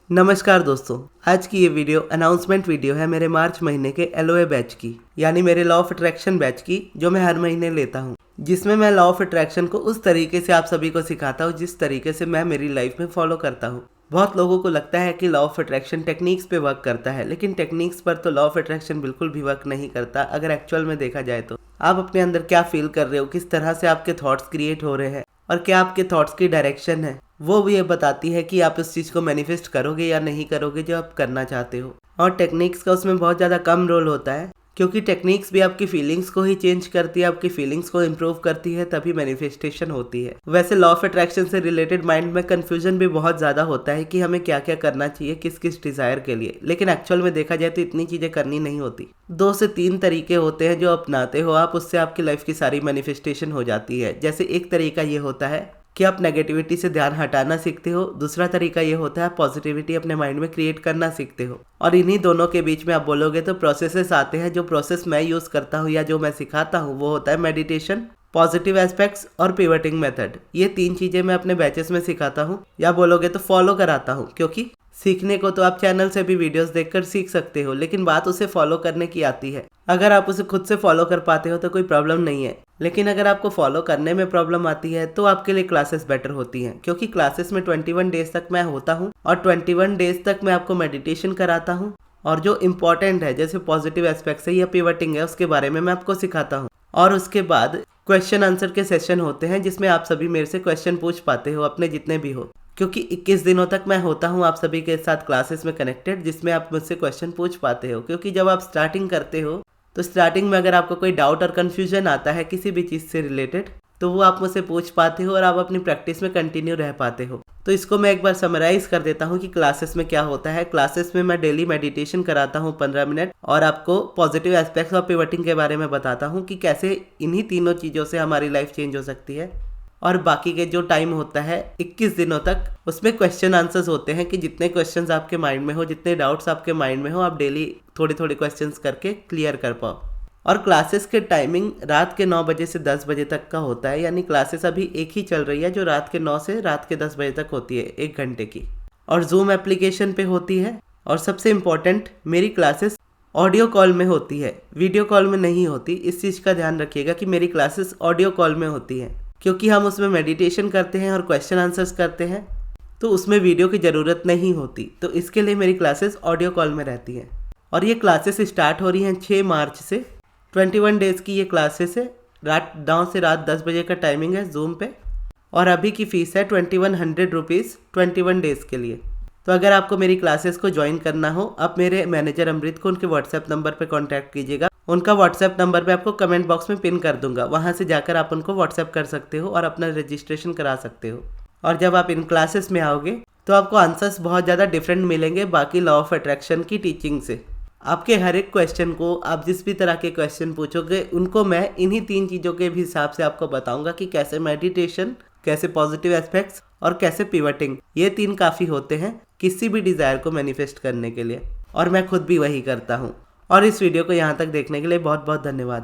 नमस्कार दोस्तों, आज की ये वीडियो अनाउंसमेंट वीडियो है मेरे मार्च महीने के LOA बैच की, यानी मेरे लॉ ऑफ अट्रैक्शन बैच की, जो मैं हर महीने लेता हूँ, जिसमें मैं लॉ ऑफ अट्रैक्शन को उस तरीके से आप सभी को सिखाता हूँ जिस तरीके से मैं मेरी लाइफ में फॉलो करता हूँ। बहुत लोगों को लगता है कि लॉ ऑफ अट्रैक्शन टेक्निक्स पे वर्क करता है, लेकिन टेक्निक्स पर तो लॉ ऑफ अट्रैक्शन बिल्कुल भी वर्क नहीं करता। अगर एक्चुअल में देखा जाए तो आप अपने अंदर क्या फील कर रहे हो, किस तरह से आपके थॉट्स क्रिएट हो रहे हैं और क्या आपके थॉट्स की डायरेक्शन है, वो भी ये बताती है कि आप इस चीज़ को मैनिफेस्ट करोगे या नहीं करोगे जो आप करना चाहते हो। और टेक्निक्स का उसमें बहुत ज़्यादा कम रोल होता है, क्योंकि टेक्निक्स भी आपकी फीलिंग्स को ही चेंज करती है, आपकी फीलिंग्स को इम्प्रूव करती है, तभी मैनिफेस्टेशन होती है। वैसे लॉ ऑफ अट्रैक्शन से रिलेटेड माइंड में कन्फ्यूजन भी बहुत ज़्यादा होता है कि हमें क्या क्या करना चाहिए किस किस डिज़ायर के लिए, लेकिन एक्चुअल में देखा जाए तो इतनी चीज़ें करनी नहीं होती। 2 से 3 तरीके होते हैं जो अपनाते हो आप, उससे आपकी लाइफ की सारी मैनिफेस्टेशन हो जाती है। जैसे एक तरीका ये होता है कि आप नेगेटिविटी से ध्यान हटाना सीखते हो, दूसरा तरीका ये होता है पॉजिटिविटी अपने माइंड में क्रिएट करना सीखते हो। और इन्हीं दोनों के बीच में आप बोलोगे तो प्रोसेसेस आते हैं। जो प्रोसेस मैं यूज़ करता हूँ या जो मैं सिखाता हूँ वो होता है मेडिटेशन, पॉजिटिव एस्पेक्ट्स और पिवटिंग मेथड। ये 3 चीज़ें मैं अपने बैचेस में सिखाता हूँ, या बोलोगे तो फॉलो कराता हूँ, क्योंकि सीखने को तो आप चैनल से भी वीडियोस देखकर सीख सकते हो, लेकिन बात उसे फॉलो करने की आती है। अगर आप उसे खुद से फॉलो कर पाते हो तो कोई प्रॉब्लम नहीं है, लेकिन अगर आपको फॉलो करने में प्रॉब्लम आती है तो आपके लिए क्लासेस बेटर होती हैं, क्योंकि क्लासेस में 21 डेज तक मैं होता हूँ और 21 डेज तक मैं आपको मेडिटेशन कराता हूँ, और जो इम्पोर्टेंट है जैसे पॉजिटिव एस्पेक्ट्स है या पिवटिंग है उसके बारे में मैं आपको सिखाता हूँ। और उसके बाद क्वेश्चन आंसर के सेशन होते हैं जिसमें आप सभी मेरे से क्वेश्चन पूछ पाते हो, अपने जितने भी हो, क्योंकि 21 दिनों तक मैं होता हूँ आप सभी के साथ क्लासेस में कनेक्टेड, जिसमें आप मुझसे क्वेश्चन पूछ पाते हो। क्योंकि जब आप स्टार्टिंग करते हो तो स्टार्टिंग में अगर आपको कोई डाउट और कन्फ्यूजन आता है किसी भी चीज़ से रिलेटेड, तो वो आप मुझसे पूछ पाते हो और आप अपनी प्रैक्टिस में कंटिन्यू रह पाते हो। तो इसको मैं एक बार समराइज़ कर देता हूँ कि क्लासेस में क्या होता है। क्लासेस में मैं डेली मेडिटेशन कराता हूँ 15 मिनट, और आपको पॉजिटिव एस्पेक्ट्स और पिवटिंग के बारे में बताता हूँ कि कैसे इन्हीं तीनों चीज़ों से हमारी लाइफ चेंज हो सकती है। और बाकी के जो टाइम होता है 21 दिनों तक, उसमें क्वेश्चन आंसर्स होते हैं कि जितने क्वेश्चंस आपके माइंड में हो, जितने डाउट्स आपके माइंड में हो, आप डेली थोड़े थोड़े क्वेश्चंस करके क्लियर कर पाओ। और क्लासेस के टाइमिंग रात के 9 बजे से 10 बजे तक का होता है, यानी क्लासेस अभी एक ही चल रही है जो रात के 9 से रात के 10 बजे तक होती है, 1 घंटे की, और जूम एप्लीकेशन पे होती है। और सबसे इम्पॉर्टेंट, मेरी क्लासेस ऑडियो कॉल में होती है, वीडियो कॉल में नहीं होती। इस चीज़ का ध्यान रखिएगा कि मेरी क्लासेस ऑडियो कॉल में होती हैं, क्योंकि हम उसमें मेडिटेशन करते हैं और क्वेश्चन आंसर्स करते हैं, तो उसमें वीडियो की ज़रूरत नहीं होती। तो इसके लिए मेरी क्लासेस ऑडियो कॉल में रहती हैं। और ये क्लासेस स्टार्ट हो रही हैं 6 मार्च से। 21 डेज़ की ये क्लासेस है, रात 9 से रात 10 बजे का टाइमिंग है जूम पे, और अभी की फ़ीस है 2100 रुपीज़ 21 डेज़ के लिए। तो अगर आपको मेरी क्लासेस को ज्वाइन करना हो, आप मेरे मैनेजर अमृत को उनके व्हाट्सएप नंबर पे कांटेक्ट कीजिएगा। उनका व्हाट्सएप नंबर मैं आपको कमेंट बॉक्स में पिन कर दूंगा, वहाँ से जाकर आप उनको व्हाट्सएप कर सकते हो और अपना रजिस्ट्रेशन करा सकते हो। और जब आप इन क्लासेस में आओगे तो आपको आंसर्स बहुत ज़्यादा डिफरेंट मिलेंगे बाकी लॉ ऑफ अट्रैक्शन की टीचिंग से। आपके हर एक क्वेश्चन को, आप जिस भी तरह के क्वेश्चन पूछोगे, उनको मैं इन्हीं 3 चीज़ों के भी हिसाब से आपको बताऊंगा कि कैसे मेडिटेशन, कैसे पॉजिटिव एस्पेक्ट्स और कैसे पिवटिंग, ये 3 काफ़ी होते हैं किसी भी डिज़ायर को मैनिफेस्ट करने के लिए। और मैं खुद भी वही करता हूँ। और इस वीडियो को यहाँ तक देखने के लिए बहुत बहुत धन्यवाद।